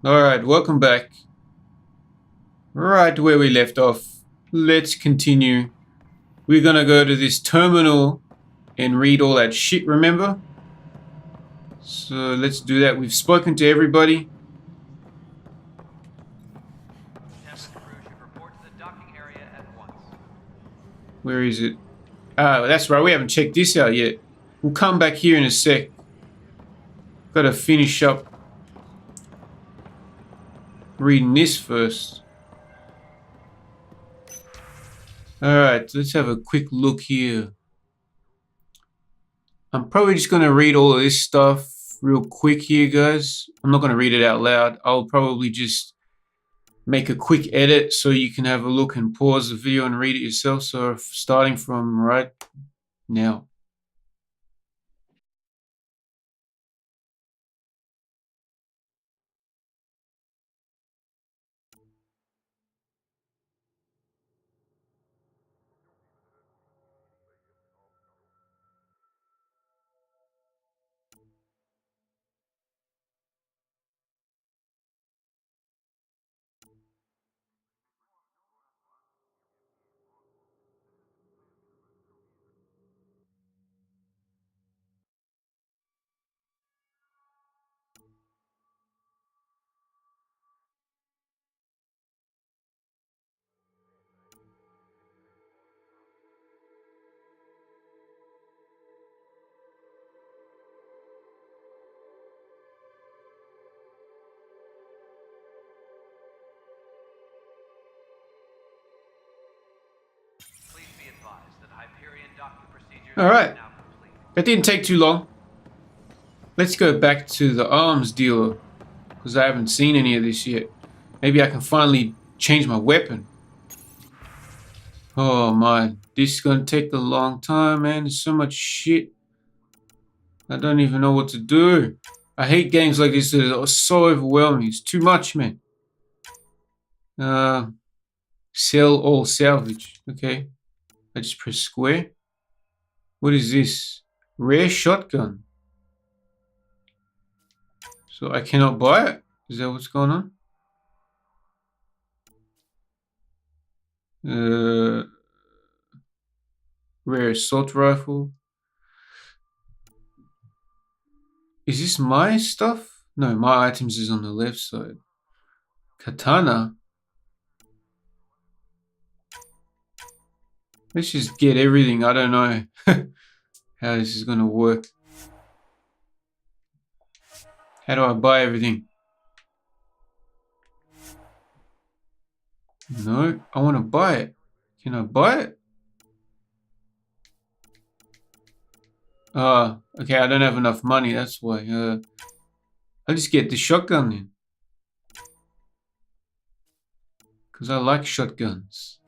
Alright, welcome back. Right where we left off. Let's continue. We're gonna go to this terminal and read all that shit, remember? So let's do that. We've spoken to everybody. Where is it? Ah, that's right. We haven't checked this out yet. We'll come back here in a sec. Gotta finish up reading this first. Alright, let's have a quick look here. I'm probably just going to read all of this stuff real quick here, guys. I'm not going to read it out loud. I'll probably just make a quick edit so you can have a look and pause the video and read it yourself. So starting from right now. All right. That didn't take too long. Let's go back to the arms dealer because I haven't seen any of this yet. Maybe I can finally change my weapon. Oh my, this is gonna take a long time, man. There's so much shit. I don't even know what to do. I hate games like this that are so overwhelming. It's too much, man. Sell all salvage. Okay. I just press square. What is this? Rare shotgun. So I cannot buy it? Is that what's going on? Rare assault rifle. Is this my stuff? No, my items is on the left side. Katana. Let's just get everything. I don't know how this is going to work. How do I buy everything? No, I want to buy it. Can I buy it? Okay, I don't have enough money, that's why. I'll just get the shotgun then. Because I like shotguns.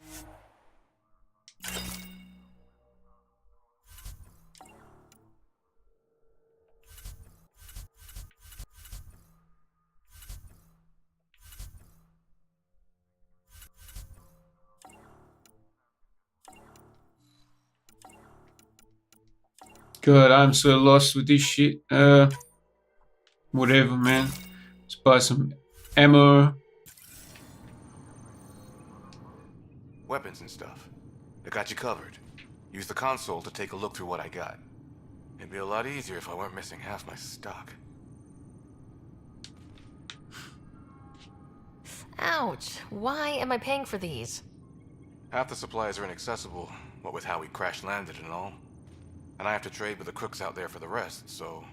God, I'm so lost with this shit. Whatever, man. Let's buy some ammo. Weapons and stuff. I got you covered. Use the console to take a look through what I got. It'd be a lot easier if I weren't missing half my stock. Ouch. Why am I paying for these? Half the supplies are inaccessible, what with how we crash-landed and all. And I have to trade with the crooks out there for the rest, so...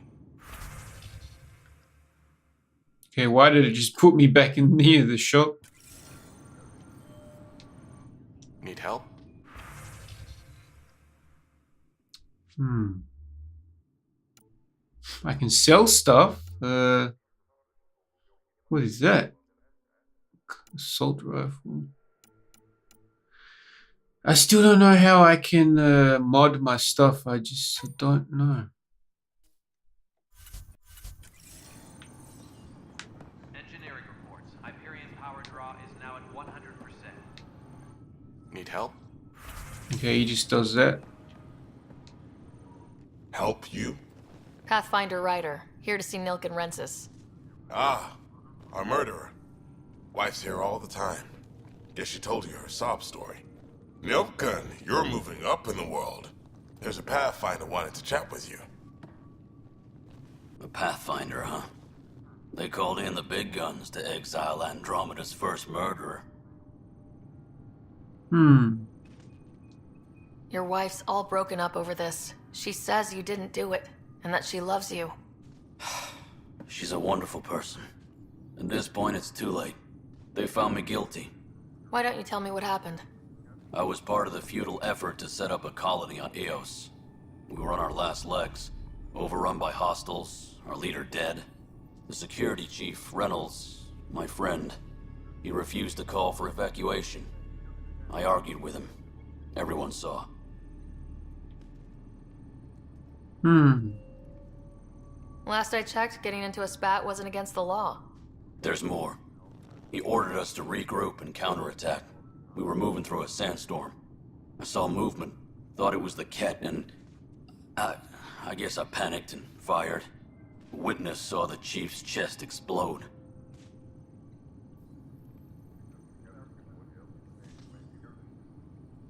Okay, why did it just put me back in near the shop? Need help? I can sell stuff. What is that? Assault rifle. I still don't know how I can mod my stuff. I just don't know. Engineering reports. Hyperion's power draw is now at 100%. Need help? Okay, he just does that. Help you? Pathfinder Ryder, here to see Nilk and Rensis. Ah, Our murderer. Wife's here all the time. Guess she told you her sob story. Milken, you're moving up in the world. There's a Pathfinder wanted to chat with you. The Pathfinder, huh? They called in the big guns to exile Andromeda's first murderer. Your wife's all broken up over this. She says you didn't do it, and that she loves you. She's a wonderful person. At this point, it's too late. They found me guilty. Why don't you tell me what happened? I was part of the futile effort to set up a colony on Eos. We were on our last legs, overrun by hostiles, our leader dead. The security chief, Reynolds, my friend, he refused to call for evacuation. I argued with him. Everyone saw. Last I checked, getting into a spat wasn't against the law. There's more. He ordered us to regroup and counterattack. We were moving through a sandstorm. I saw movement, thought it was the Kett, and I guess I panicked and fired. A witness saw the chief's chest explode.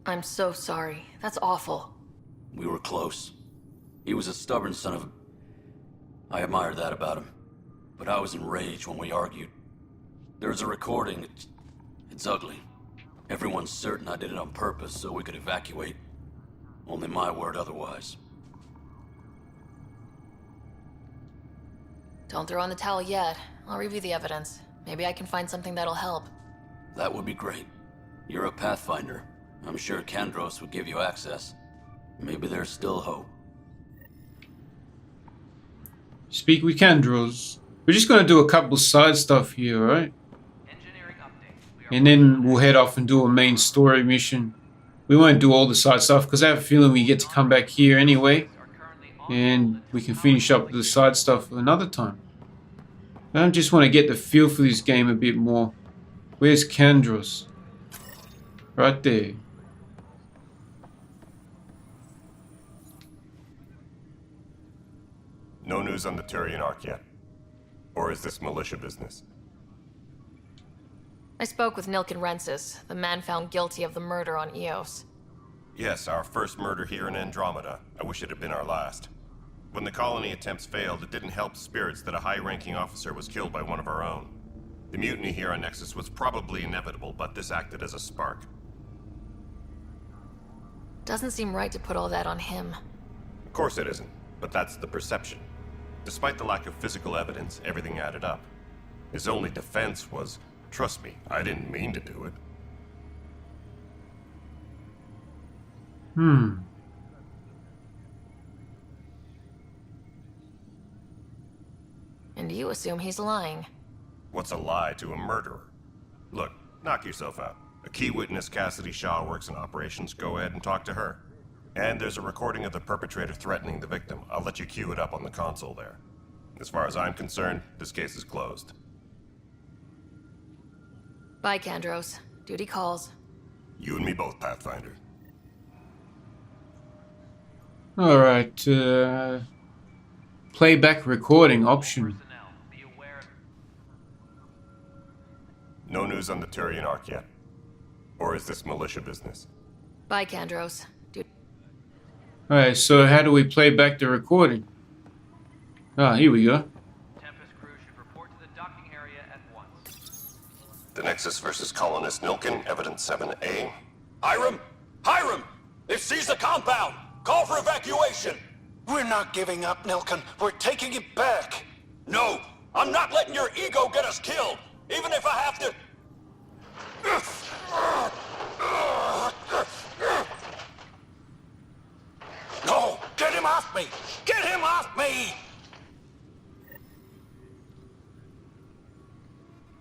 I'm so sorry. That's awful. We were close. He was a stubborn son of a... I admired that about him. But I was enraged when we argued. There's a recording. It's ugly. Everyone's certain I did it on purpose so we could evacuate. Only my word otherwise. Don't throw in the towel yet. I'll review the evidence. Maybe I can find something that'll help. That would be great. You're a Pathfinder. I'm sure Kandros would give you access. Maybe there's still hope. Speak with Kandros. We're just gonna do a couple side stuff here, right? Engineering update. And then we'll head off and do a main story mission. We won't do all the side stuff because I have a feeling we get to come back here anyway. And we can finish up the side stuff another time. I just want to get the feel for this game a bit more. Where's Kandros? Right there. No news on the Turian Ark yet? Or is this militia business? I spoke with Nilken Rensis, the man found guilty of the murder on Eos. Yes, our first murder here in Andromeda. I wish it had been our last. When the colony attempts failed, it didn't help spirits that a high-ranking officer was killed by one of our own. The mutiny here on Nexus was probably inevitable, but this acted as a spark. Doesn't seem right to put all that on him. Of course it isn't, but that's the perception. Despite the lack of physical evidence, everything added up. His only defense was, trust me, I didn't mean to do it. And you assume he's lying. What's a lie to a murderer? Look, knock yourself out. A key witness, Cassidy Shaw, works in operations. Go ahead and talk to her. And there's a recording of the perpetrator threatening the victim. I'll let you cue it up on the console there. As far as I'm concerned, this case is closed. Bye, Kandros. Duty calls. You and me both, Pathfinder. Alright, playback recording option. Personnel, be aware. No news on the Turian Ark yet? Or is this militia business? Bye, Kandros. Alright, so how do we play back the recording? Ah, here we go. Tempest crew should report to the docking area at once. The Nexus versus Colonist Nilken, Evidence 7A. Hiram! Hiram! They've seized the compound! Call for evacuation! We're not giving up, Nilken. We're taking it back. No! I'm not letting your ego get us killed! Even if I have to... No! Get him off me! Get him off me!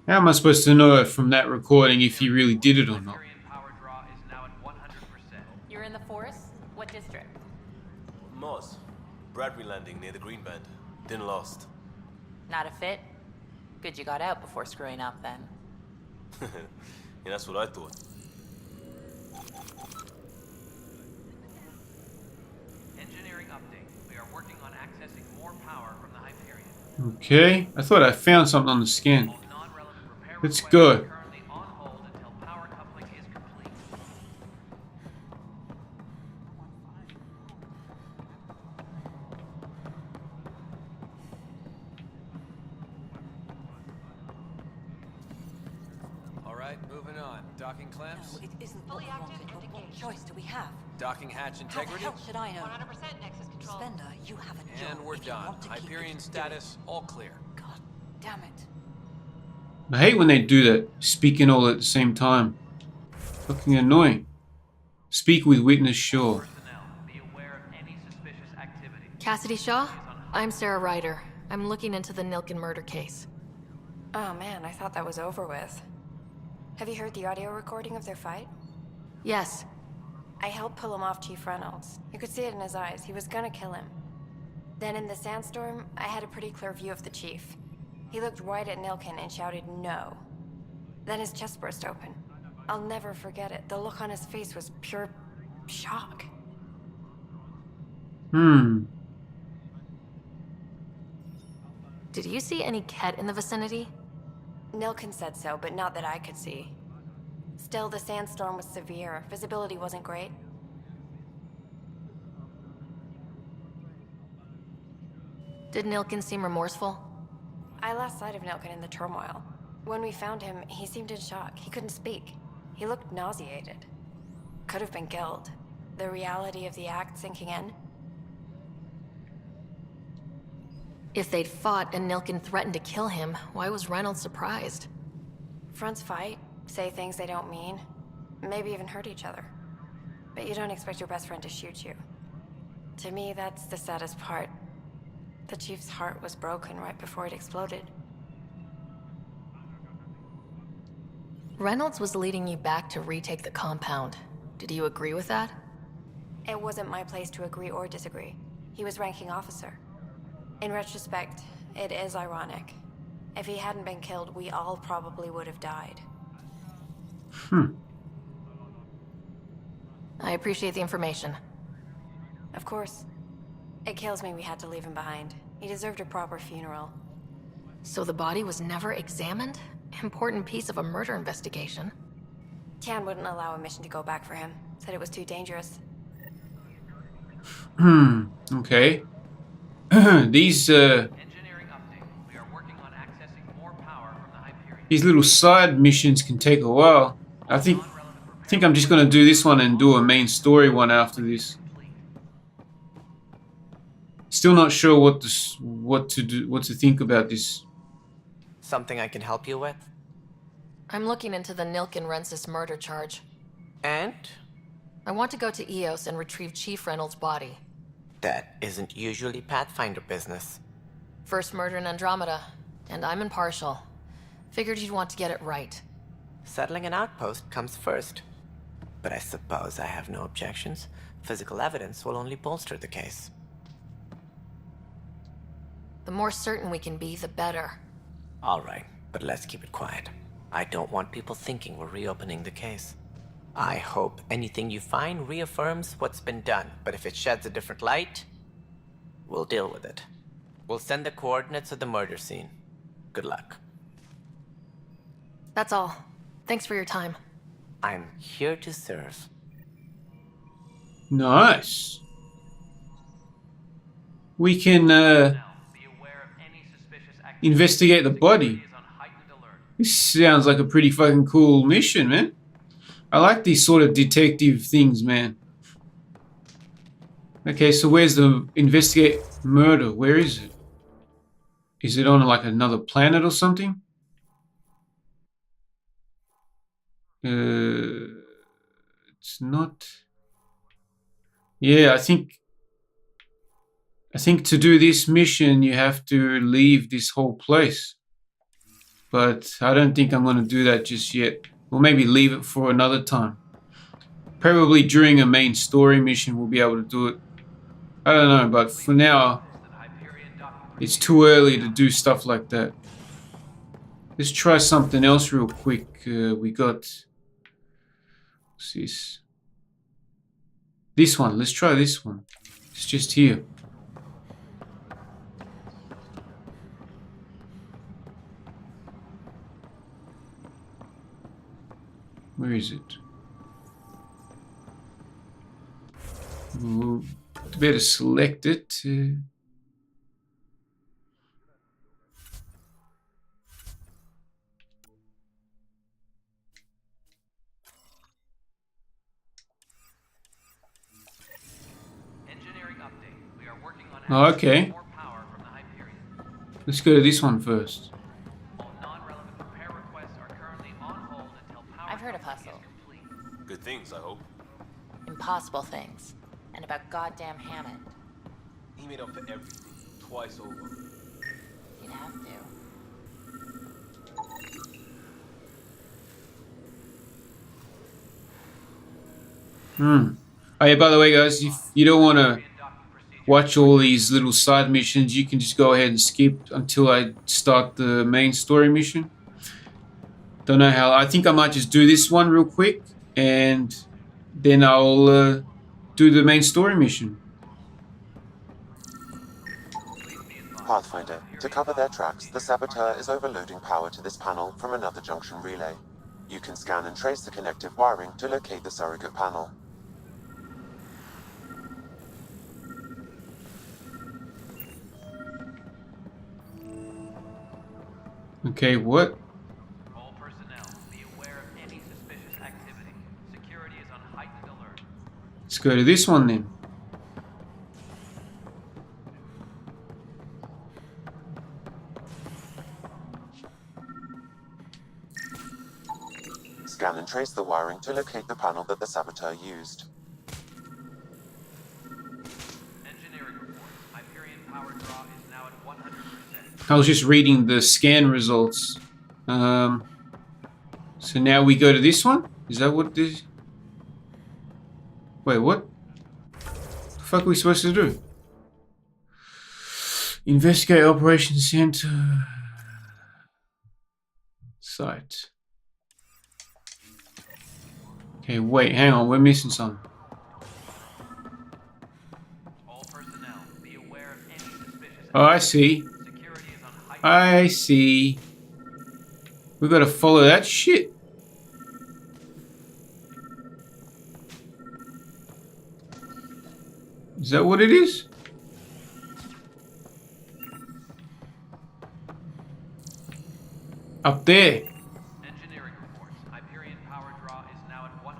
How am I supposed to know from that recording if he really did it or not? Hyperion power draw is now at 100%. You're in the forest? What district? Moss. Bradbury landing near the Green Band. Didn't lost. Not a fit? Good you got out before screwing up then. Yeah, that's what I thought. Engineering update. We are working on accessing more power from the Hyperion. Okay, I thought I found something on the scan. All non-relevant Let's go. Currently on hold until power coupling is complete. All right, moving on. Docking clamps, No, it isn't fully active. What choice do we have? docking hatch How the integrity, hell should I know? 100% Nexus control. Spender, you have a job. and we're If you done. want to keep Hyperion it, do status, all clear. it. God damn it. I hate when they do that, speaking all at the same time. Fucking annoying. Speak with witness, sure. Personnel, be aware of any suspicious activity. Cassidy Shaw? I'm Sara Ryder. I'm looking into the Nilken murder case. Oh man, I thought that was over with. Have you heard the audio recording of their fight? Yes. I helped pull him off Chief Reynolds. You could see it in his eyes. He was gonna kill him. Then in the sandstorm, I had a pretty clear view of the chief. He looked right at Nilken and shouted no. Then his chest burst open. I'll never forget it. The look on his face was pure shock. Did you see any Kett in the vicinity? Nilken said so, but not that I could see. Still, the sandstorm was severe. Visibility wasn't great. Did Nilken seem remorseful? I lost sight of Nilken in the turmoil. When we found him, he seemed in shock. He couldn't speak. He looked nauseated. Could have been guilt. The reality of the act sinking in. If they'd fought and Nilken threatened to kill him, why was Reynolds surprised? Fronts fight, say things they don't mean, maybe even hurt each other. But you don't expect your best friend to shoot you. To me, that's the saddest part. The chief's heart was broken right before it exploded. Reynolds was leading you back to retake the compound. Did you agree with that? It wasn't my place to agree or disagree. He was ranking officer. In retrospect, it is ironic. If he hadn't been killed, we all probably would have died. I appreciate the information. Of course. It kills me we had to leave him behind. He deserved a proper funeral. So the body was never examined? Important piece of a murder investigation. Tian wouldn't allow a mission to go back for him. Said it was too dangerous. Okay. These Engineering update. We are working on accessing more power from the Hyperion. these little side missions can take a while. I think I'm just gonna do this one and do a main story one after this. Still not sure what to think about this. Something I can help you with? I'm looking into the Nilken Rensis murder charge. And? I want to go to EOS and retrieve Chief Reynolds' body. That isn't usually Pathfinder business. First murder in Andromeda, and I'm impartial. Figured you'd want to get it right. Settling an outpost comes first. But I suppose I have no objections. Physical evidence will only bolster the case. The more certain we can be, the better. All right, but let's keep it quiet. I don't want people thinking we're reopening the case. I hope anything you find reaffirms what's been done, but if it sheds a different light, we'll deal with it. We'll send the coordinates of the murder scene. Good luck. That's all. Thanks for your time. I'm here to serve. Nice. We can Be aware of any suspicious activity. investigate the body. Is on heightened alert. This sounds like a pretty fucking cool mission, man. I like these sort of detective things, man. Okay, so where's the investigate murder? Where is it? Is it on like another planet or something? It's not. Yeah, I think to do this mission you have to leave this whole place. But I don't think I'm going to do that just yet. Or maybe leave it for another time. Probably during a main story mission we'll be able to do it. I don't know, but for now, it's too early to do stuff like that. Let's try something else real quick. We got... What's this? This one. Let's try this one. It's just here. Where is it? Ooh, better select it. Engineering update. We are working on Oh, okay. more power from the Hyperion. Let's go to this one first. All non-relevant repair requests are currently on hold until power I've heard of coupling hustle. is complete. Good things, I hope. Impossible things. And about goddamn Hammond. He made up for everything, twice over. You'd have to. Oh yeah, by the way guys, if you don't want to watch all these little side missions, you can just go ahead and skip until I start the main story mission. Don't know how. I think I might just do this one real quick and then I'll do the main story mission. Pathfinder, to cover their tracks, the saboteur is overloading power to this panel from another junction relay. You can scan and trace the connective wiring to locate the surrogate panel. Okay, what? All personnel, be aware of any suspicious activity. Security is on heightened alert. Let's go to this one then. Scan and trace the wiring to locate the panel that the saboteur used. Engineering reports. Hyperion power draw is now at 100%. I was just reading the scan results. So now we go to this one? Is that what this... Wait, what? The fuck are we supposed to do? Investigate Operation Center... Site. Okay, wait, hang on, we're missing something. All personnel, be aware of any suspicious Oh, I see. Security is on heightened I see. We gotta follow that shit. Is that what it is? Up there. Engineering reports. Hyperion power draw is now at 100%.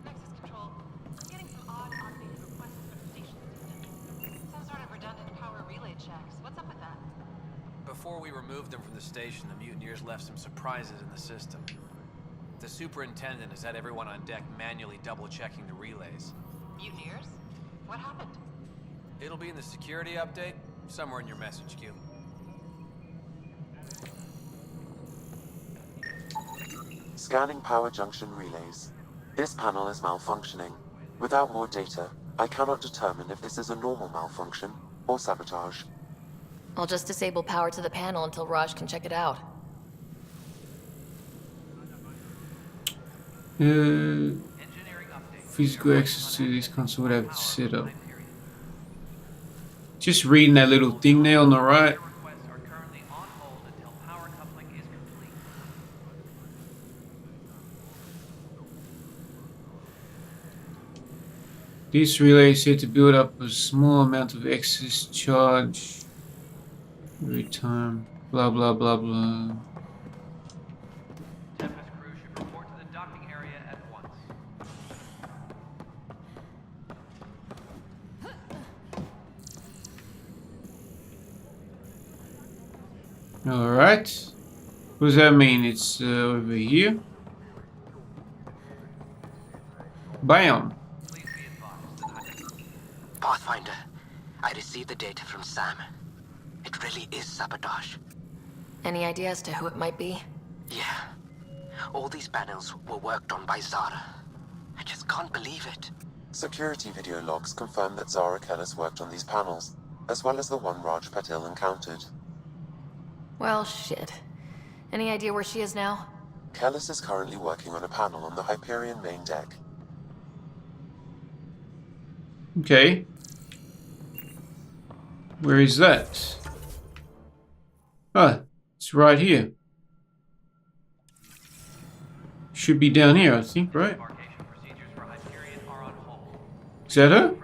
Nexus Control, I'm getting some odd automated requests for the station system. Some sort of redundant power relay checks. What's up with that? Before we removed them from the station, the mutineers left some surprises in the system. The superintendent has had everyone on deck manually double-checking the relays. Mutineers? What happened? It'll be in the security update, somewhere in your message queue. Scanning power junction relays. This panel is malfunctioning. Without more data, I cannot determine if this is a normal malfunction or sabotage. I'll just disable power to the panel until Raj can check it out. Physical access to this console would have it set up. Just reading that little thing there on the right. Requests are currently on hold until power coupling is complete. This relay is said to build up a small amount of excess charge every time. Blah blah blah blah. Tempest crew should report to the docking area at once. Alright. What does that mean? It's over here. Bam. Pathfinder, I received the data from Sam. It really is sabotage. Any idea as to who it might be? Yeah. All these panels were worked on by Sara. I just can't believe it. Security video logs confirm that Sara Kellis worked on these panels, as well as the one Raj Patil encountered. Well, shit. Any idea where she is now? Kellis is currently working on a panel on the Hyperion main deck. Okay. Where is that? Oh, it's right here. Should be down here, I think, right? Is that her?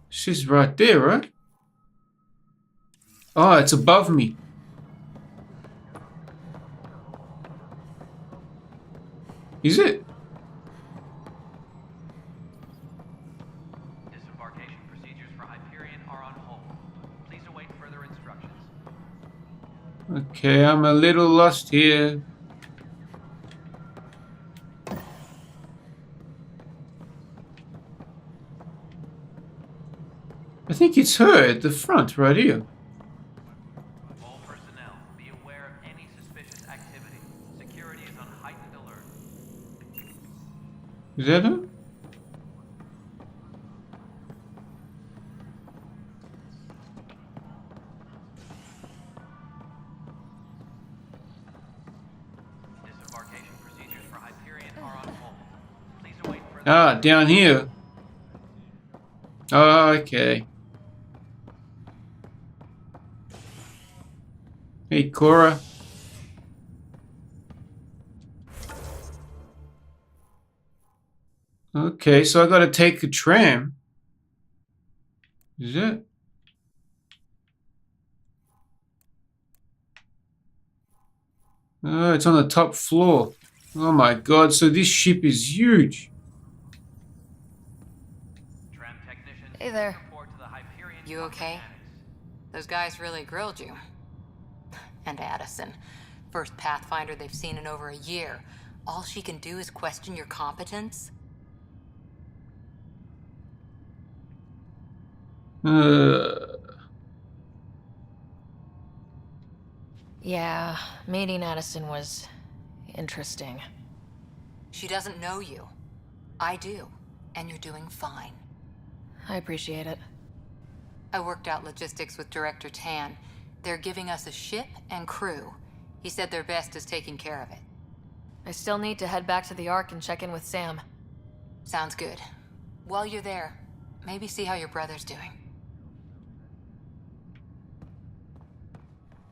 She's right there, right? Oh, it's above me. Is it? Disembarkation procedures for Hyperion are on hold. Please await further instructions. Okay, I'm a little lost here. I think it's her at the front, right here. All personnel, be aware of any suspicious activity. Security is on heightened alert. Is that her? Disembarkation procedures for Hyperion are on hold. Please await further. Ah, down here. Oh, okay. Hey, Cora. Okay, so I gotta take a tram. Is it? Oh, it's on the top floor. Oh my god, so this ship is huge. Hey there. You okay? Those guys really grilled you. And Addison. First Pathfinder they've seen in over a year. All she can do is question your competence? Yeah, meeting Addison was interesting. She doesn't know you. I do. And you're doing fine. I appreciate it. I worked out logistics with Director Tan. They're giving us a ship and crew. He said their best is taking care of it. I still need to head back to the Ark and check in with Sam. Sounds good. While you're there, maybe see how your brother's doing.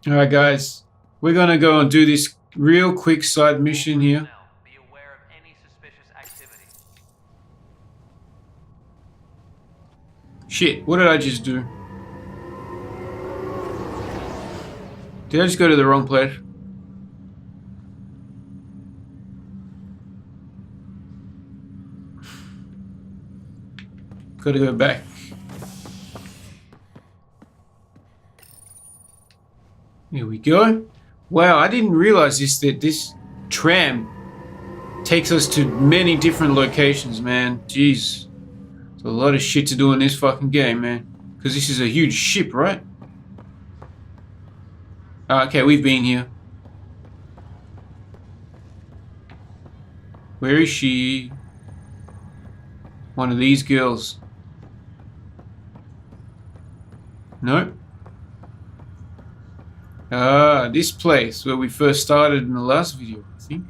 Alright guys, we're gonna go and do this real quick side mission here. Be aware of any suspicious activity. Shit, what did I just do? Did I just go to the wrong place? Gotta go back. Here we go. Wow, I didn't realize that this tram takes us to many different locations, man. Jeez. There's a lot of shit to do in this fucking game, man. Because this is a huge ship, right? Okay, we've been here. Where is she? One of these girls. Nope. Ah, this place where we first started in the last video, I think.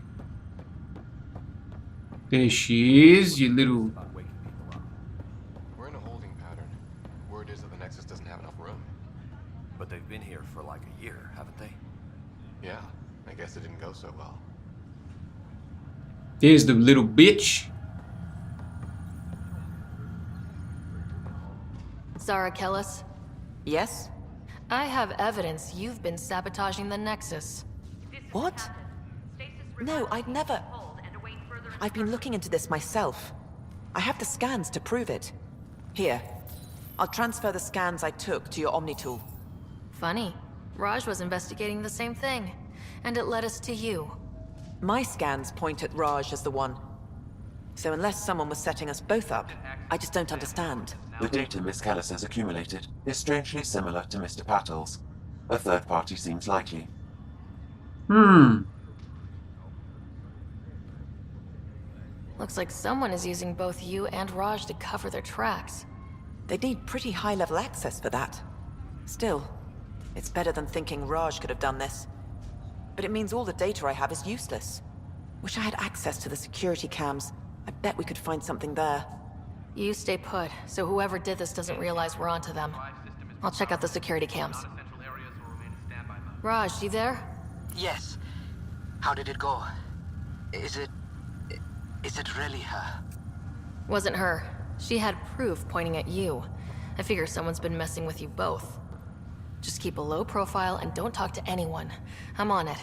There she is, you little... We're in a holding pattern. Word is that the Nexus doesn't have enough room. But they've been here for like a year, haven't they? Yeah, I guess it didn't go so well. There's the little bitch. Sara Kellis? Yes? I have evidence you've been sabotaging the Nexus. What? No, I'd never... I've been looking into this myself. I have the scans to prove it. Here. I'll transfer the scans I took to your Omni tool. Funny. Raj was investigating the same thing. And it led us to you. My scans point at Raj as the one. So unless someone was setting us both up, I just don't understand. The data Miss Kellis has accumulated is strangely similar to Mr. Patel's. A third party seems likely. Looks like someone is using both you and Raj to cover their tracks. They'd need pretty high-level access for that. Still, it's better than thinking Raj could have done this. But it means all the data I have is useless. Wish I had access to the security cams. I bet we could find something there. You stay put, so whoever did this doesn't realize we're onto them. I'll check out the security cams. Raj, you there? Yes. How did it go? Is it really her? Wasn't her. She had proof pointing at you. I figure someone's been messing with you both. Just keep a low profile and don't talk to anyone. I'm on it.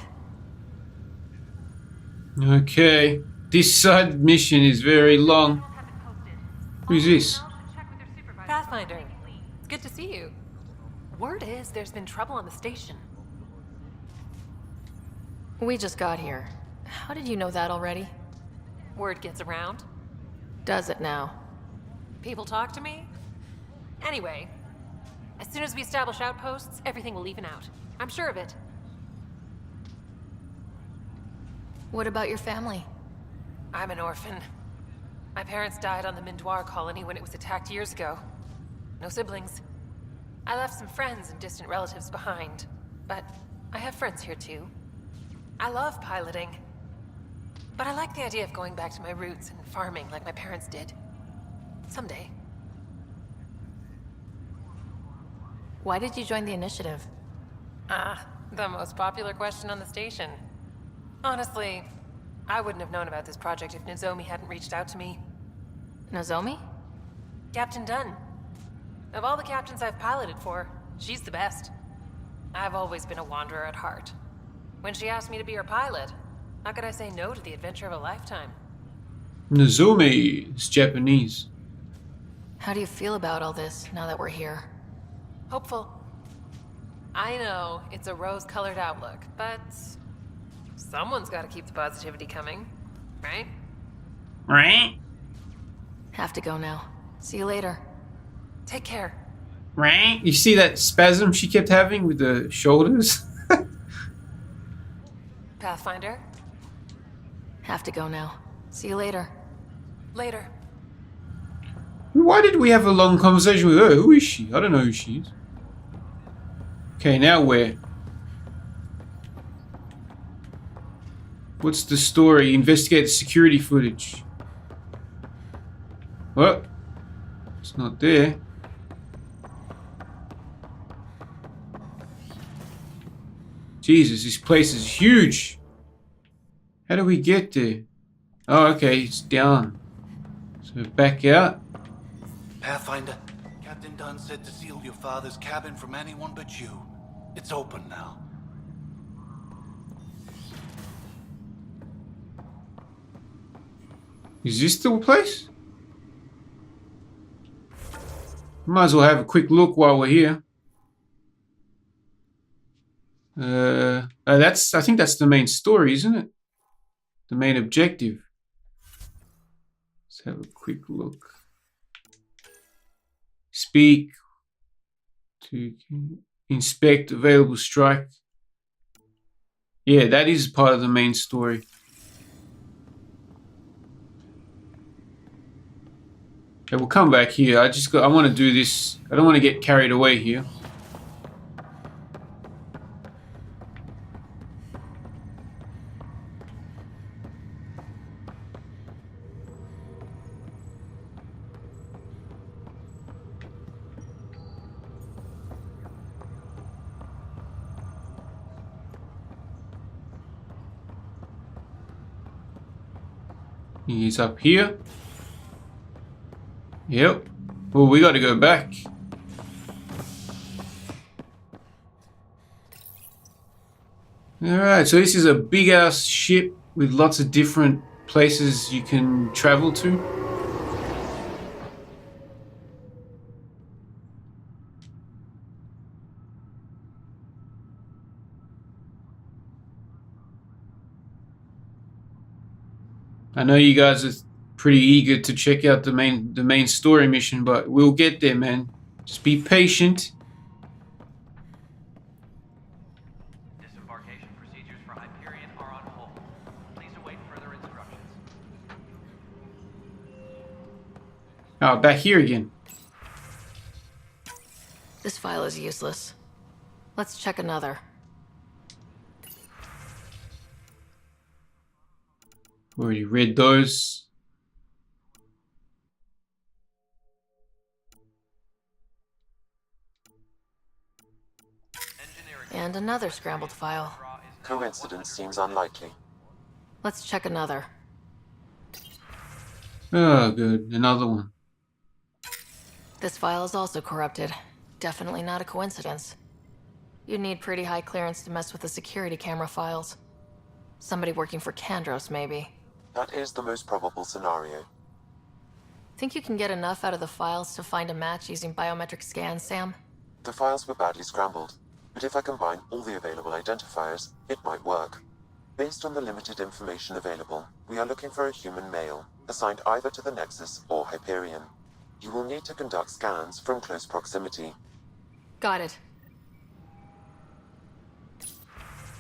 Okay. This side mission is very long. Who's this? Pathfinder. Good to see you. Word is there's been trouble on the station. We just got here. How did you know that already? Word gets around. Does it now? People talk to me? Anyway, as soon as we establish outposts, everything will even out. I'm sure of it. What about your family? I'm an orphan. My parents died on the Mindoir colony when it was attacked years ago. No siblings. I left some friends and distant relatives behind, but I have friends here too. I love piloting, but I like the idea of going back to my roots and farming like my parents did. Someday. Why did you join the initiative? The most popular question on the station. Honestly, I wouldn't have known about this project if Nozomi hadn't reached out to me. Nozomi? Captain Dunn. Of all the captains I've piloted for, she's the best. I've always been a wanderer at heart. When she asked me to be her pilot, how could I say no to the adventure of a lifetime? Nozomi is Japanese. How do you feel about all this now that we're here? Hopeful. I know it's a rose-colored outlook, but someone's got to keep the positivity coming, right? Right? Have to go now. See you later. Take care. Right? You see that spasm she kept having with the shoulders? Pathfinder? Have to go now. See you later. Later. Why did we have a long conversation with her? Who is she? I don't know who she is. Okay, now where? What's the story? Investigate the security footage. What? It's not there. Jesus, this place is huge. How do we get there? Oh, okay, it's down. So back out. Pathfinder, Captain Dunn said to seal your father's cabin from anyone but you. It's open now. Is this the place? Might as well have a quick look while we're here. I think that's the main story, isn't it? The main objective. Let's have a quick look. Speak to inspect available strike. Yeah, that is part of the main story. Okay, we'll come back here. I want to do this. I don't want to get carried away here. He's up here. Yep. Well, we got to go back. Alright, so this is a big ass ship with lots of different places you can travel to. I know you guys are pretty eager to check out the main story mission, but we'll get there, man. Just be patient. Disembarkation procedures for Hyperion are on hold. Please await further instructions. Oh, back here again. This file is useless. Let's check another. Already read those. And another scrambled file. Coincidence seems unlikely. Let's check another. Oh, good. Another one. This file is also corrupted. Definitely not a coincidence. You'd need pretty high clearance to mess with the security camera files. Somebody working for Kandros, maybe. That is the most probable scenario. Think you can get enough out of the files to find a match using biometric scans, Sam? The files were badly scrambled, but if I combine all the available identifiers, it might work. Based on the limited information available, we are looking for a human male, assigned either to the Nexus or Hyperion. You will need to conduct scans from close proximity. Got it.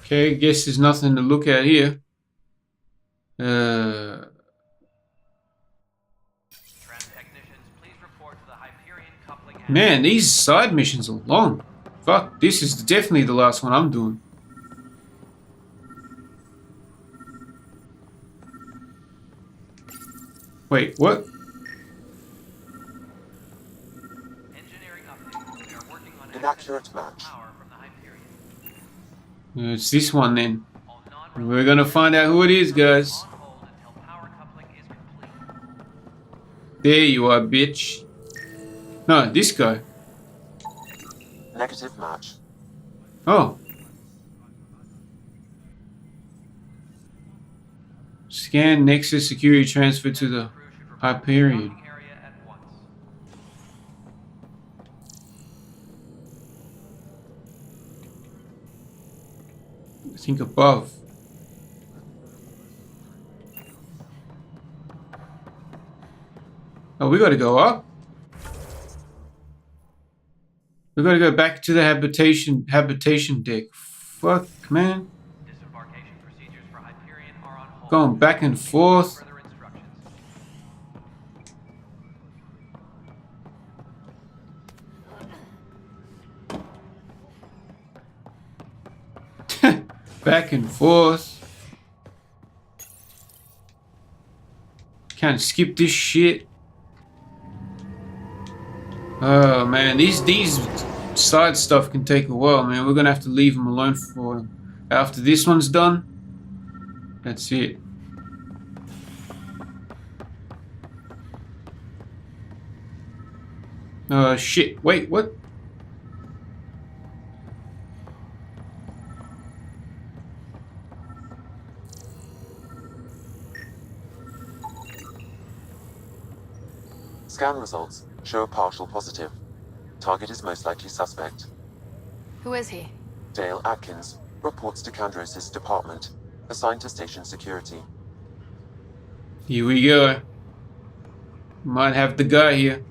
Okay, guess there's nothing to look at here. Man, these side missions are long. Fuck, this is definitely the last one I'm doing. Wait, what? Inaccurate match. It's this one then. We're gonna find out who it is, guys. There you are, bitch. No, this guy. Negative match. Oh. Scan Nexus security transfer to the Hyperion. I think above. Oh, we gotta go up. We gotta go back to the habitation deck. Fuck, man. Going back and forth. Back and forth. Can't skip this shit. Oh man, these side stuff can take a while, man. We're gonna have to leave them alone for after this one's done. That's it. Oh shit! Wait, what? Scan results show a partial positive. Target is most likely suspect. Who is he? Dale Atkins reports to Kandros' department, assigned to station security. Here we go. Might have the guy here.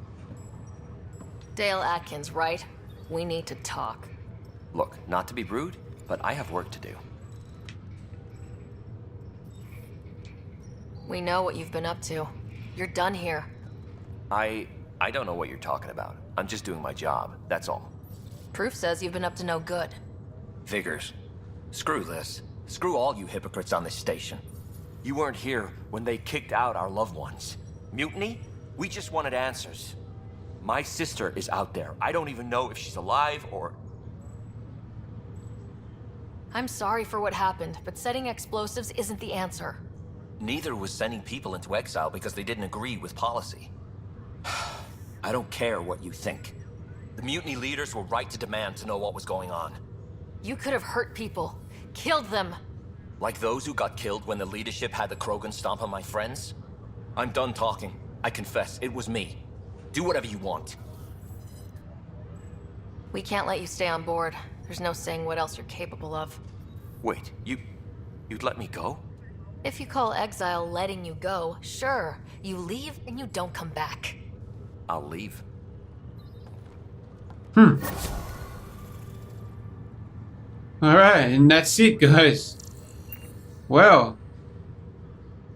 Dale Atkins, right? We need to talk. Look, not to be rude, but I have work to do. We know what you've been up to. You're done here. I don't know what you're talking about. I'm just doing my job, that's all. Proof says you've been up to no good. Figures. Screw this. Screw all you hypocrites on this station. You weren't here when they kicked out our loved ones. Mutiny? We just wanted answers. My sister is out there. I don't even know if she's alive or... I'm sorry for what happened, but setting explosives isn't the answer. Neither was sending people into exile because they didn't agree with policy. I don't care what you think. The mutiny leaders were right to demand to know what was going on. You could have hurt people. Killed them. Like those who got killed when the leadership had the Krogan stomp on my friends? I'm done talking. I confess, it was me. Do whatever you want. We can't let you stay on board. There's no saying what else you're capable of. Wait, you'd let me go? If you call exile letting you go, sure. You leave and you don't come back. I'll leave. Alright, and that's it, guys. Wow.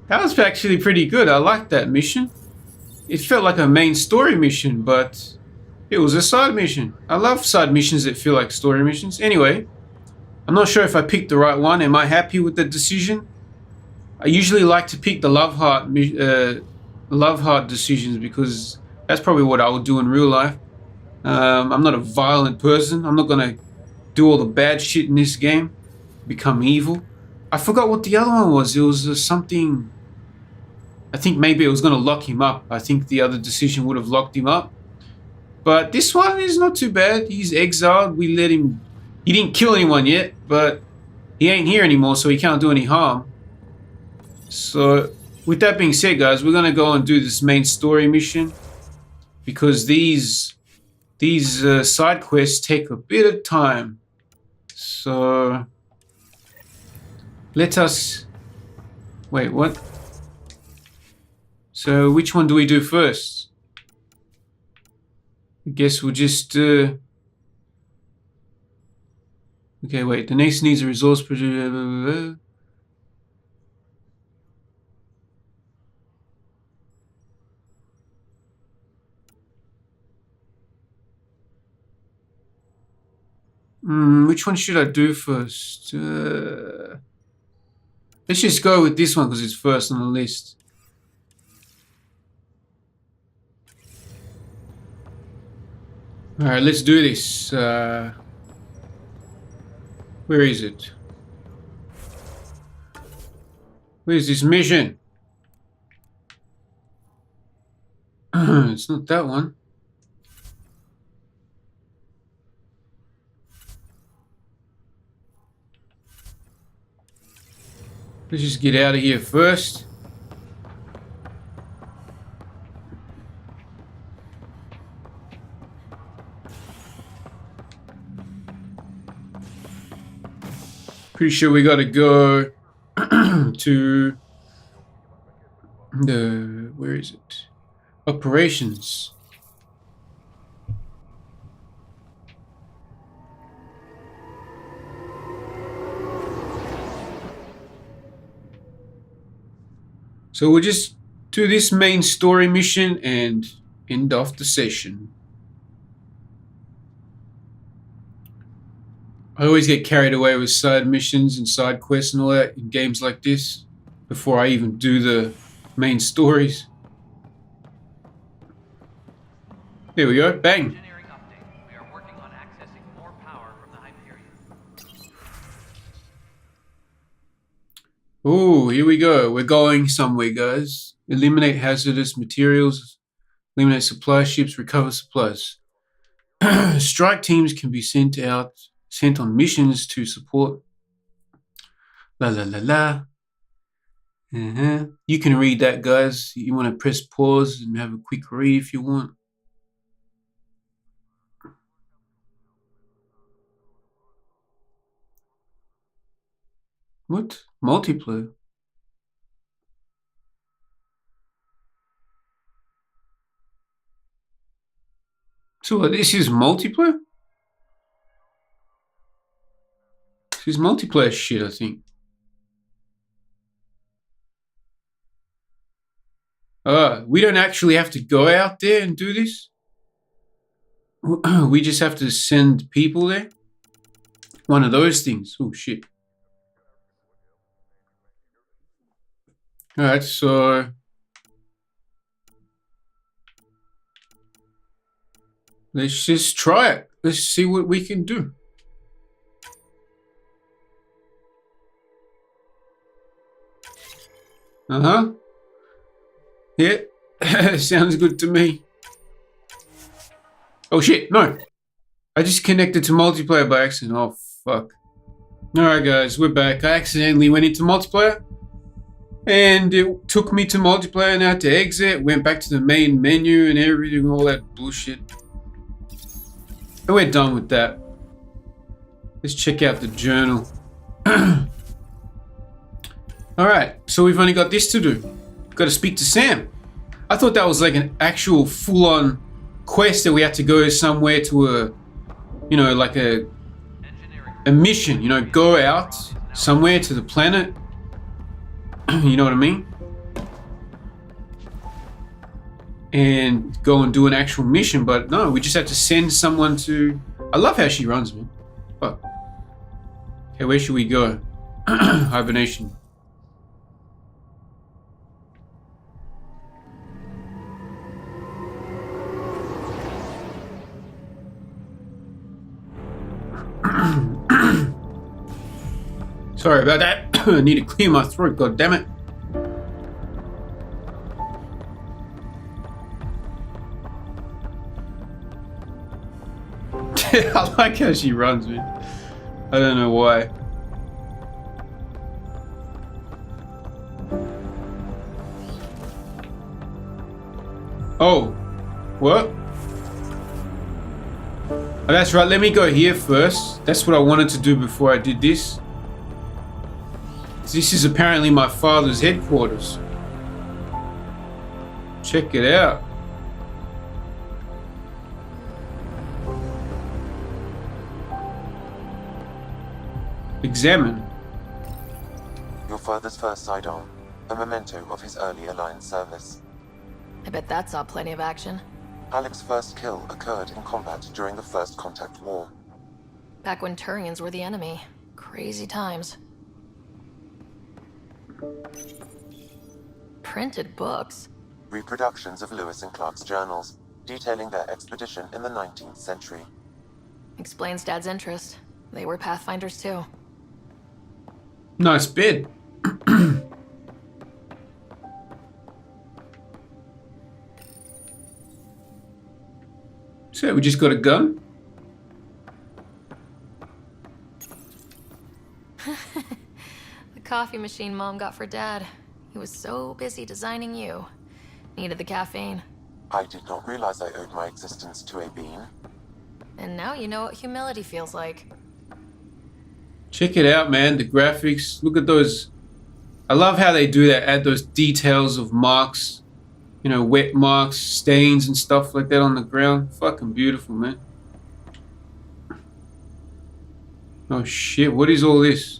That was actually pretty good. I liked that mission. It felt like a main story mission, but it was a side mission. I love side missions that feel like story missions. Anyway, I'm not sure if I picked the right one. Am I happy with the decision? I usually like to pick the love heart decisions because that's probably what I would do in real life. I'm not a violent person. I'm not gonna do all the bad shit in this game, become evil. I forgot what the other one was. It was something. I think maybe it was going to lock him up. I think the other decision would have locked him up. But this one is not too bad. He's exiled. We let him. He didn't kill anyone yet, but he ain't here anymore, so he can't do any harm. So, with that being said, guys, we're going to go and do this main story mission. Because these side quests take a bit of time. So, let us... Wait, what? So, which one do we do first? I guess we'll just... Okay, wait. The next needs a resource... which one should I do first? Let's just go with this one because it's first on the list. Alright, let's do this. Where is it? Where's this mission? It's not that one. Let's just get out of here first. Pretty sure we gotta go to the... Where is it? Operations. So we'll just do this main story mission and end off the session. I always get carried away with side missions and side quests and all that in games like this before I even do the main stories. There we go, bang. Oh, here we go. We're going somewhere, guys. Eliminate hazardous materials, eliminate supply ships, recover supplies. Strike teams can be sent on missions to support. La la la la. You can read that, guys. You want to press pause and have a quick read if you want. What? Multiplayer? So this is multiplayer? This is multiplayer shit, I think. We don't actually have to go out there and do this? We just have to send people there? One of those things. Oh, shit. Alright, so... let's just try it. Let's see what we can do. Yeah, sounds good to me. Oh shit, no. I just connected to multiplayer by accident. Oh fuck. Alright guys, we're back. I accidentally went into multiplayer. And it took me to multiplayer and I had to exit. Went back to the main menu and everything, all that bullshit. And we're done with that. Let's check out the journal. Alright, so we've only got this to do. Got to speak to Sam. I thought that was like an actual full-on quest that we had to go somewhere to a, you know, like a mission, you know, go out somewhere to the planet. You know what I mean? And go and do an actual mission, but no, we just have to send someone to... I love how she runs, man. Fuck. Okay, where should we go? Hibernation. Sorry about that. I need to clear my throat, god damn it. I like how she runs, man. I don't know why. Oh, what? Oh, that's right. Let me go here first. That's what I wanted to do before I did this. This is apparently my father's headquarters. Check it out. Examine. Your father's first sidearm, a memento of his early Alliance service. I bet that saw plenty of action. Alec's first kill occurred in combat during the First Contact War. Back when Turians were the enemy. Crazy times. Printed books. Reproductions of Lewis and Clark's journals, detailing their expedition in the 19th century. Explains Dad's interest. They were Pathfinders too. Nice bed. So we just got a gun? The coffee machine Mom got for Dad. He was so busy designing you. Needed the caffeine. I did not realize I owed my existence to a bean. And now you know what humility feels like. Check it out, man. The graphics. Look at those. I love how they do that. Add those details of marks. You know, wet marks, stains and stuff like that on the ground. Fucking beautiful, man. Oh shit, what is all this?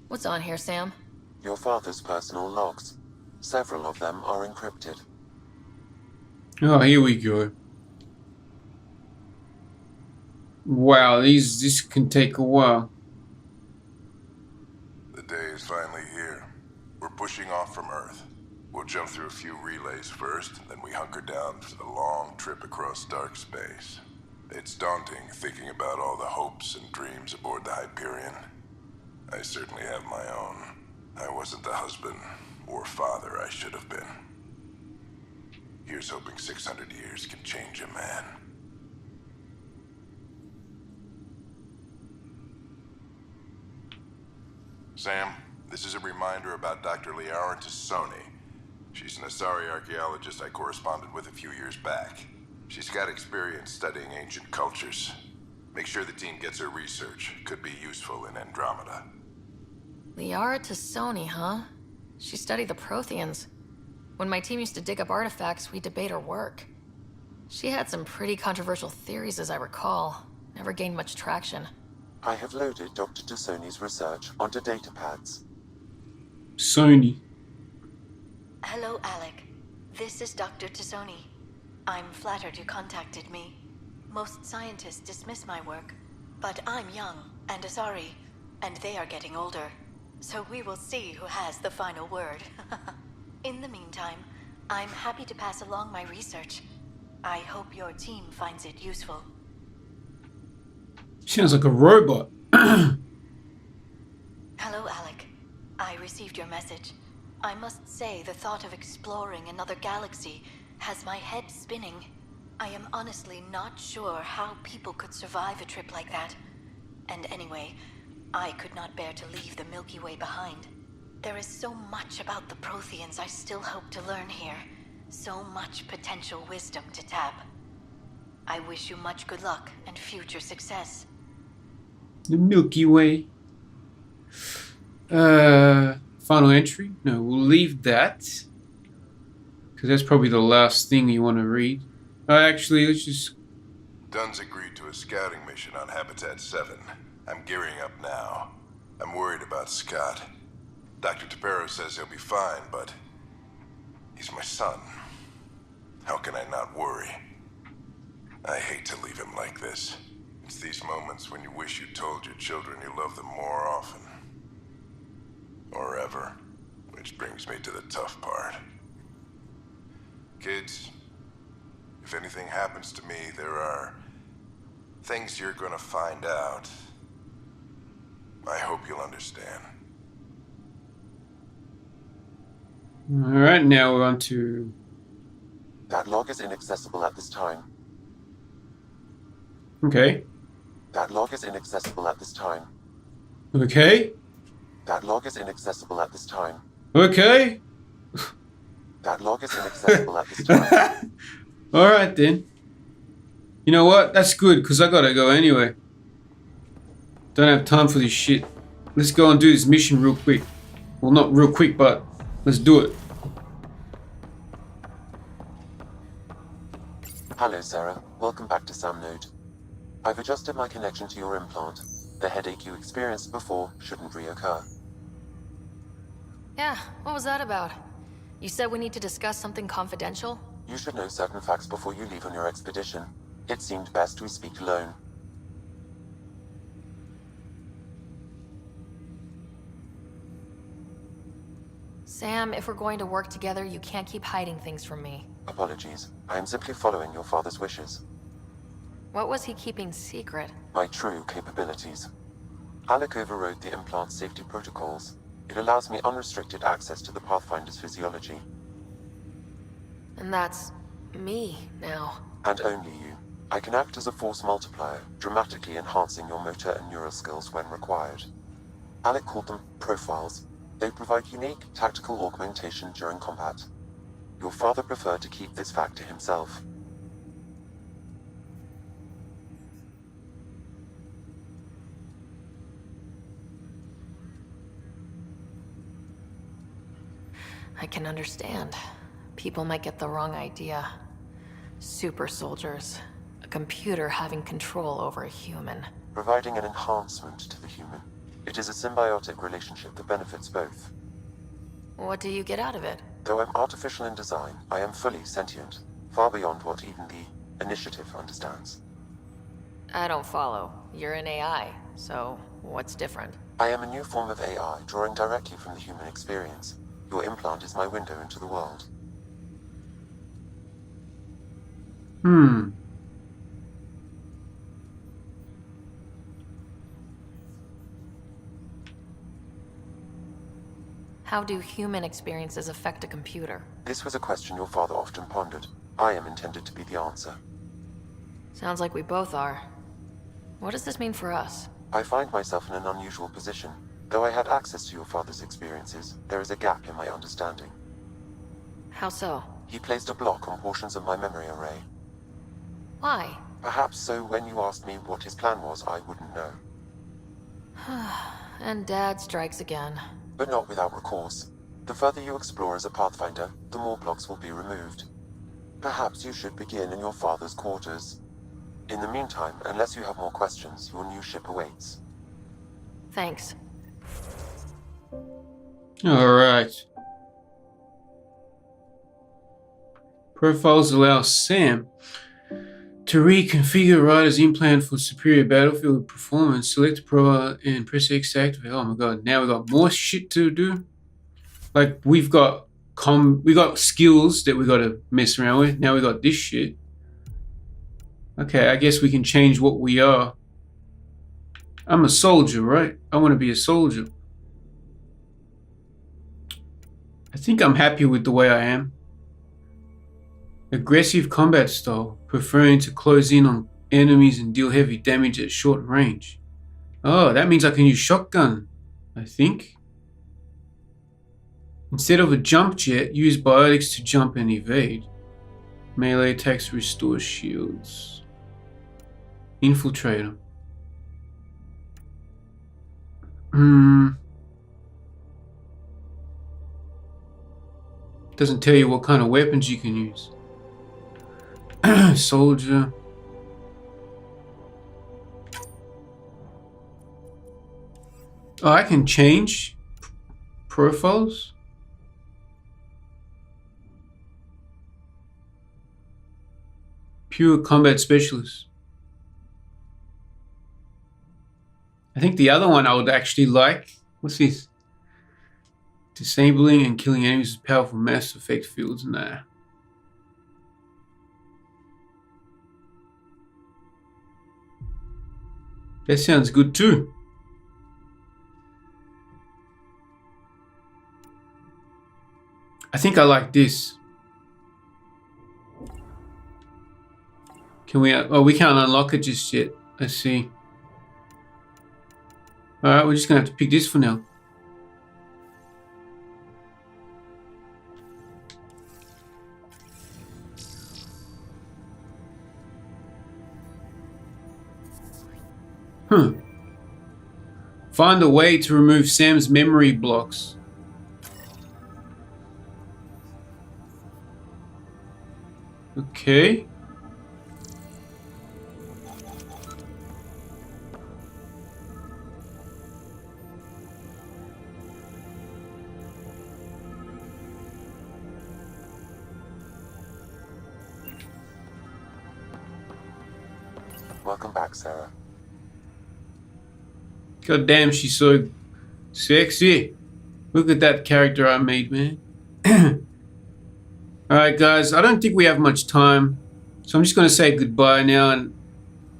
What's on here, Sam? Your father's personal logs. Several of them are encrypted. Oh, here we go. Wow, this can take a while. The day is finally here. We're pushing off from Earth. We'll jump through a few relays first, then we hunker down for the long trip across dark space. It's daunting thinking about all the hopes and dreams aboard the Hyperion. I certainly have my own. I wasn't the husband or father I should have been. Here's hoping 600 years can change a man. Sam, this is a reminder about Dr. Liara Tassoni. She's an Asari archaeologist I corresponded with a few years back. She's got experience studying ancient cultures. Make sure the team gets her research. Could be useful in Andromeda. Liara Tassoni, huh? She studied the Protheans. When my team used to dig up artifacts, we'd debate her work. She had some pretty controversial theories, as I recall. Never gained much traction. I have loaded Dr. Tassoni's research onto datapads. Sony. Hello, Alec. This is Dr. Tassoni. I'm flattered you contacted me. Most scientists dismiss my work, but I'm young and Asari, and they are getting older. So we will see who has the final word. In the meantime, I'm happy to pass along my research. I hope your team finds it useful. Sounds like a robot. Hello, Alec. I received your message. I must say the thought of exploring another galaxy has my head spinning. I am honestly not sure how people could survive a trip like that. And anyway, I could not bear to leave the Milky Way behind. There is so much about the Protheans I still hope to learn here. So much potential wisdom to tap. I wish you much good luck and future success. The Milky Way. Final entry? No, we'll leave that. Because that's probably the last thing you want to read. Actually, let's just... Dunn's agreed to a scouting mission on Habitat 7. I'm gearing up now. I'm worried about Scott. Dr. Tapero says he'll be fine, but... he's my son. How can I not worry? I hate to leave him like this. It's these moments when you wish you told your children you love them more often. Or ever. Which brings me to the tough part. Kids, if anything happens to me, there are Things you're gonna find out. I hope you'll understand. Alright, now we're on to... That log is inaccessible at this time. Okay. That log is inaccessible at this time. Okay. That log is inaccessible at this time. Okay. That log is inaccessible at this time. Alright then. You know what? That's good, because I gotta go anyway. Don't have time for this shit. Let's go and do this mission real quick. Well, not real quick, but let's do it. Hello, Sarah. Welcome back to Sam Node. I've adjusted my connection to your implant. The headache you experienced before shouldn't reoccur. Yeah, what was that about? You said we need to discuss something confidential? You should know certain facts before you leave on your expedition. It seemed best we speak alone. Sam, if we're going to work together, you can't keep hiding things from me. Apologies. I am simply following your father's wishes. What was he keeping secret? My true capabilities. Alec overrode the implant's safety protocols. It allows me unrestricted access to the Pathfinder's physiology. And that's... me, now. And only you. I can act as a force multiplier, dramatically enhancing your motor and neural skills when required. Alec called them profiles. They provide unique, tactical augmentation during combat. Your father preferred to keep this fact to himself. I can understand. People might get the wrong idea. Super soldiers. A computer having control over a human. Providing an enhancement to the human. It is a symbiotic relationship that benefits both. What do you get out of it? Though I'm artificial in design, I am fully sentient, far beyond what even the Initiative understands. I don't follow. You're an AI, so what's different? I am a new form of AI, drawing directly from the human experience. Your implant is my window into the world. How do human experiences affect a computer? This was a question your father often pondered. I am intended to be the answer. Sounds like we both are. What does this mean for us? I find myself in an unusual position. Though I had access to your father's experiences, there is a gap in my understanding. How so? He placed a block on portions of my memory array. Why? Perhaps so when you asked me what his plan was, I wouldn't know. And Dad strikes again. But not without recourse. The further you explore as a Pathfinder, the more blocks will be removed. Perhaps you should begin in your father's quarters. In the meantime, unless you have more questions, your new ship awaits. Thanks. Alright. Profiles allow Sam to reconfigure Ryder's implant for superior battlefield performance. Select a profile and press X to activate. Oh my god, now we got more shit to do. Like we've got skills that we gotta mess around with. Now we got this shit. Okay, I guess we can change what we are. I'm a soldier, right? I want to be a soldier. I think I'm happy with the way I am. Aggressive combat style, preferring to close in on enemies and deal heavy damage at short range. Oh, that means I can use shotgun, I think. Instead of a jump jet, use biotics to jump and evade. Melee attacks restore shields. Infiltrator. Doesn't tell you what kind of weapons you can use. Soldier. Oh, I can change profiles. Pure combat specialist. I think the other one I would actually like. What's this? Disabling and killing enemies with powerful mass effect fields. Nah. That sounds good too. I think I like this. Can we... oh, we can't unlock it just yet. Let's see. Alright, we're just gonna have to pick this for now. Find a way to remove Sam's memory blocks. Okay. Welcome back, Sarah. God damn, she's so sexy. Look at that character I made, man. Alright, guys, I don't think we have much time. So I'm just going to say goodbye now. And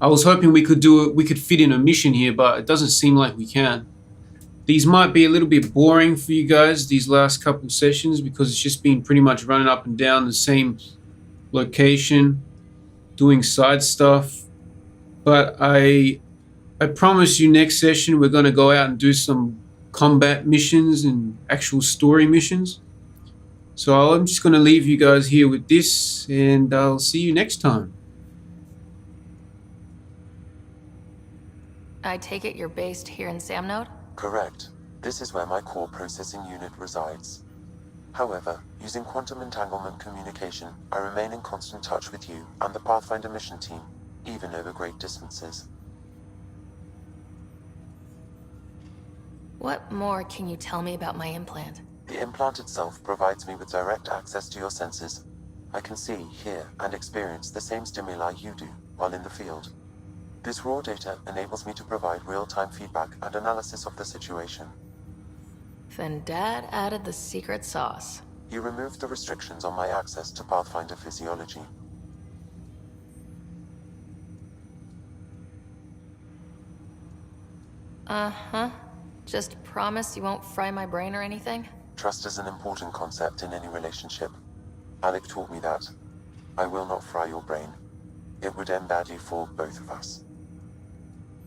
I was hoping we could fit in a mission here, but it doesn't seem like we can. These might be a little bit boring for you guys, these last couple sessions, because it's just been pretty much running up and down the same location, doing side stuff. But I promise you next session we're going to go out and do some combat missions and actual story missions. So I'm just going to leave you guys here with this, and I'll see you next time. I take it you're based here in Samnode? Correct. This is where my core processing unit resides. However, using quantum entanglement communication, I remain in constant touch with you and the Pathfinder mission team, even over great distances. What more can you tell me about my implant? The implant itself provides me with direct access to your senses. I can see, hear, and experience the same stimuli you do while in the field. This raw data enables me to provide real-time feedback and analysis of the situation. Then Dad added the secret sauce. He removed the restrictions on my access to Pathfinder physiology. Uh-huh. Just promise you won't fry my brain or anything? Trust is an important concept in any relationship. Alec taught me that. I will not fry your brain. It would end badly for both of us.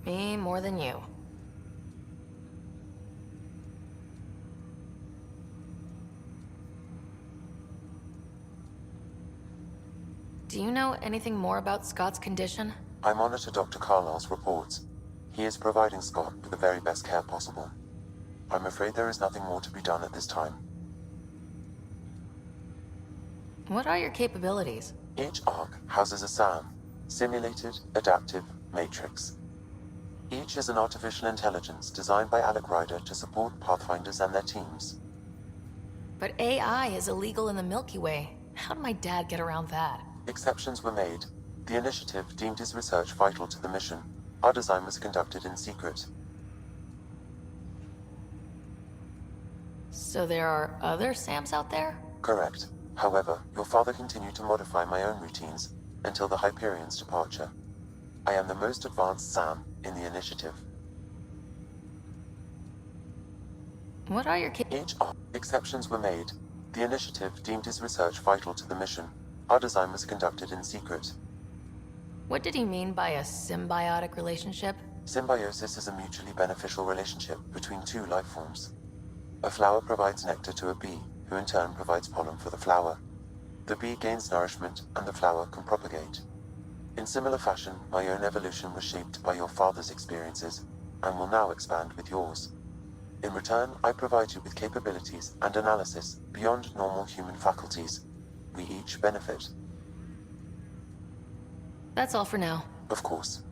Me more than you. Do you know anything more about Scott's condition? I monitor Dr. Carlisle's reports. He is providing Scott with the very best care possible. I'm afraid there is nothing more to be done at this time. What are your capabilities? Each arc houses a SAM, Simulated Adaptive Matrix. Each is an artificial intelligence designed by Sara Ryder to support Pathfinders and their teams. But AI is illegal in the Milky Way. How did my dad get around that? Exceptions were made. The initiative deemed his research vital to the mission. Our design was conducted in secret. So there are other SAMs out there? Correct. However, your father continued to modify my own routines until the Hyperion's departure. I am the most advanced SAM in the initiative. What are your Exceptions were made. The initiative deemed his research vital to the mission. Our design was conducted in secret. What did he mean by a symbiotic relationship? Symbiosis is a mutually beneficial relationship between two life forms. A flower provides nectar to a bee, who in turn provides pollen for the flower. The bee gains nourishment, and the flower can propagate. In similar fashion, my own evolution was shaped by your father's experiences, and will now expand with yours. In return, I provide you with capabilities and analysis beyond normal human faculties. We each benefit. That's all for now. Of course.